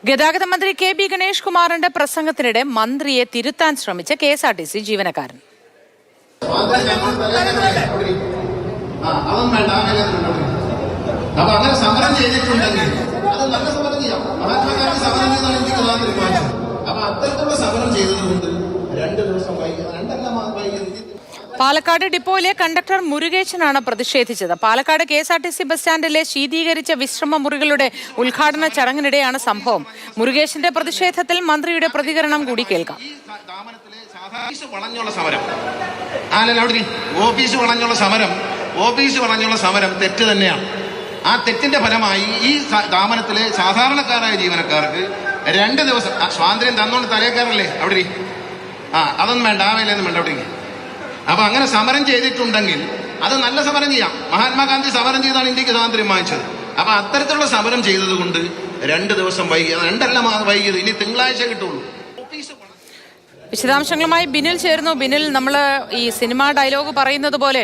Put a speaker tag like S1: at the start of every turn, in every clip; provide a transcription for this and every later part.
S1: ഗതാഗത മന്ത്രി കെ.ബി. ഗണേഷ് കുമാറിന്റെ പ്രസംഗത്തിനിടെ മന്ത്രിയെ തിരുത്താൻ ശ്രമിച്ച കെ.എസ്.ആർ.ടി.സി ജീവനക്കാരൻ.
S2: അങ്ങനെ സമരം ചെയ്തിട്ടുണ്ടെങ്കിൽ അത് നല്ല സമരം ചെയ്യാം. മഹാത്മാഗാന്ധി സമരം ചെയ്താണ് എനിക്ക് ഗതാഗതം തീരുമാനിച്ചത്. അപ്പൊ അത്തരത്തിലുള്ള സമരം ചെയ്തതുകൊണ്ട് 2 ദിവസം വൈകി, 2 വൈകി.
S1: പാലക്കാട് ഡിപ്പോയിലെ കണ്ടക്ടർ മുരുകേശനാണ് പ്രതിഷേധിച്ചത്. പാലക്കാട് കെ.എസ്.ആർ.ടി.സി ബസ് സ്റ്റാൻഡിലെ ശീതീകരിച്ച വിശ്രമ മുറികളുടെ ഉദ്ഘാടന ചടങ്ങിനിടെയാണ് സംഭവം. മുരുകേശന്റെ പ്രതിഷേധത്തിൽ മന്ത്രിയുടെ പ്രതികരണം കൂടി കേൾക്കാം.
S2: ഓഫീസ് വളഞ്ഞുള്ള സമരം തെറ്റ് തന്നെയാണ്. ആ തെറ്റിന്റെ ഫലമായി ഈ സ്ഥാപനത്തിലെ സാധാരണക്കാരായ ജീവനക്കാർക്ക് 2 ദിവസം സ്വാതന്ത്ര്യം തന്നോണ്ട് തലേക്കാരല്ലേ അവിടെ. അതൊന്നും വേണ്ട, ആ വേലയൊന്നും വേണ്ട അവിടെ. അപ്പൊ അങ്ങനെ സമരം ചെയ്തിട്ടുണ്ടെങ്കിൽ അത് നല്ല സമരം ചെയ്യാം. മഹാത്മാഗാന്ധി സമരം ചെയ്താണ് ഇന്ത്യക്ക് സ്വാതന്ത്ര്യം വാങ്ങിച്ചത്. അപ്പൊ അത്തരത്തിലുള്ള സമരം ചെയ്തത് കൊണ്ട് 2 ദിവസം വൈകി, 2 വൈകിയത്. ഇനി തിങ്കളാഴ്ച കിട്ടുള്ളൂ.
S1: വിശദാംശങ്ങളുമായി ബിനിൽ ചേരുന്നു. ബിനിൽ, നമ്മൾ ഈ സിനിമാ ഡയലോഗ് പറയുന്നത് പോലെ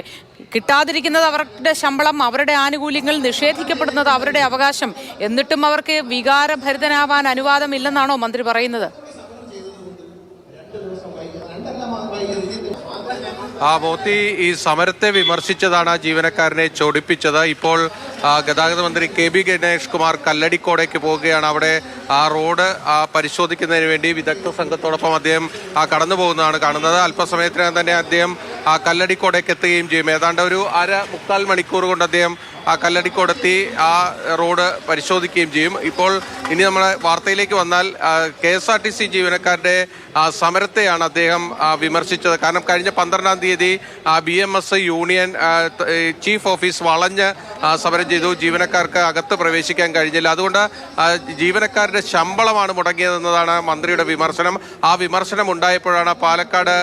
S1: കിട്ടാതിരിക്കുന്നത് അവരുടെ ശമ്പളം, അവരുടെ ആനുകൂല്യങ്ങൾ, നിഷേധിക്കപ്പെടുന്നത് അവരുടെ അവകാശം, എന്നിട്ടും അവർക്ക് വികാരഭരിതനാവാൻ അനുവാദമില്ലെന്നാണോ മന്ത്രി പറയുന്നത്?
S3: മോത്തി ഈ സമരത്തെ വിമർശിച്ചതാണ് ജീവനക്കാരനെ ചോടിപ്പിച്ചത്. ഇപ്പോൾ ഗതാഗത മന്ത്രി കെ.ബി. ഗണേഷ് കുമാർ കല്ലടിക്കോടേക്ക് പോവുകയാണ്. അവിടെ ആ റോഡ് പരിശോധിക്കുന്നതിന് വേണ്ടി വിദഗ്ധ സംഘത്തോടൊപ്പം അദ്ദേഹം കടന്നു പോകുന്നതാണ് കാണുന്നത്. അല്പസമയത്തിനകം തന്നെ അദ്ദേഹം കല്ലടിക്കോടേക്ക് എത്തുകയും ചെയ്യും. ഏതാണ്ട് ഒരു 1.25 മണിക്കൂർ കൊണ്ട് അദ്ദേഹം കല്ലടിക്കോടെത്തി ആ റോഡ് പരിശോധിക്കുകയും ചെയ്യും. ഇപ്പോൾ ഇനി നമ്മളെ വാർത്തയിലേക്ക് വന്നാൽ കെ.എസ്.ആർ.ടി.സി ജീവനക്കാരുടെ സമരത്തെയാണ് അദ്ദേഹം വിമർശിച്ചത്. കാരണം കഴിഞ്ഞ 12-ാം തീയതി BMS യൂണിയൻ ചീഫ് ഓഫീസ് വളഞ്ഞ് സമരം ചെയ്തു. ജീവനക്കാർക്ക് അകത്ത് പ്രവേശിക്കാൻ കഴിഞ്ഞില്ല. അതുകൊണ്ട് ജീവനക്കാരുടെ ശമ്പളമാണ് മുടങ്ങിയതെന്നതാണ് മന്ത്രിയുടെ വിമർശനം. ആ വിമർശനം ഉണ്ടായപ്പോഴാണ് പാലക്കാട്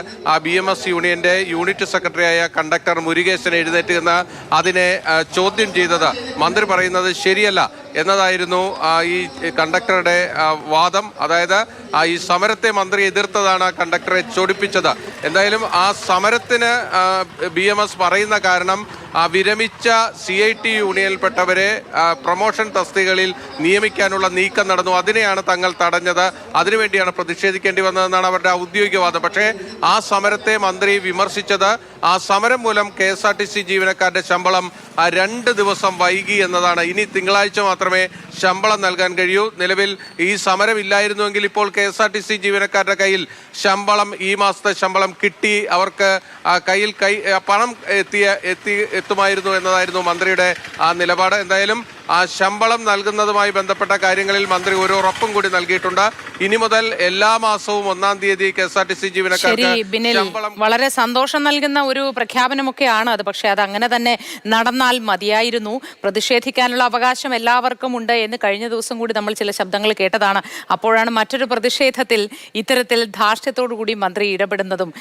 S3: BMS യൂണിയന്റെ യൂണിറ്റ് സെക്രട്ടറിയായ കണ്ടക്ടർ മുരുകേശൻ എഴുന്നേറ്റ് നിന്ന് അതിനെ ചോദ്യം ചെയ്തത്. മന്ത്രി പറയുന്നത് ശരിയല്ല എന്നതായിരുന്നു ഈ കണ്ടക്ടറുടെ വാദം. അതായത് ഈ സമരത്തെ മന്ത്രി എതിർത്തതാണ് കണ്ടക്ടറെ ചോടിപ്പിച്ചത്. എന്തായാലും ആ സമരത്തിന് BMS പറയുന്ന കാരണം വിരമിച്ച CIT യൂണിയനിൽപ്പെട്ടവരെ പ്രൊമോഷൻ തസ്തികകളിൽ നിയമിക്കാനുള്ള നീക്കം നടന്നു. അതിനെയാണ് തങ്ങൾ തടഞ്ഞത്, അതിനുവേണ്ടിയാണ് പ്രതിഷേധിക്കേണ്ടി വന്നതെന്നാണ് അവരുടെ ഔദ്യോഗികവാദം. പക്ഷേ ആ സമരത്തെ മന്ത്രി വിമർശിച്ചത് ആ സമരം മൂലം KSRTC ജീവനക്കാരുടെ ശമ്പളം 2 ദിവസം വൈകി എന്നതാണ്. ഇനി തിങ്കളാഴ്ച മാത്രമേ ശമ്പളം നൽകാൻ കഴിയൂ. നിലവിൽ ഈ സമരം ഇല്ലായിരുന്നുവെങ്കിൽ ഇപ്പോൾ KSRTC ജീവനക്കാരുടെ കയ്യിൽ ശമ്പളം, ഈ മാസത്തെ ശമ്പളം കിട്ടി, അവർക്ക് കയ്യിൽ പണം എത്തുമായിരുന്നു എന്നതായിരുന്നു മന്ത്രിയുടെ നിലപാട്. എന്തായാലും ആ ശമ്പളം നൽകുന്നതുമായി ബന്ധപ്പെട്ട കാര്യങ്ങളിൽ മന്ത്രി ഒരു ഉറപ്പും കൂടി നൽകിയിട്ടുണ്ട്. ഇനി മുതൽ എല്ലാ മാസവും 1-ാം തീയതി KSRTC ജീവനക്കാർക്ക്
S1: വളരെ സന്തോഷം നൽകുന്ന ഒരു പ്രഖ്യാപനമൊക്കെയാണ് അത്. പക്ഷെ അത് അങ്ങനെ തന്നെ നടന്നാൽ മതിയായിരുന്നു. പ്രതിഷേധിക്കാനുള്ള അവകാശം എല്ലാവർക്കും ഉണ്ട് എന്ന് കഴിഞ്ഞ ദിവസം കൂടി നമ്മൾ ചില ശബ്ദങ്ങൾ കേട്ടതാണ്. അപ്പോഴാണ് മറ്റൊരു പ്രതിഷേധത്തിൽ ഇത്തരത്തിൽ ധാർഷ്ട്യത്തോടു കൂടി മന്ത്രി ഇടപെടുന്നതും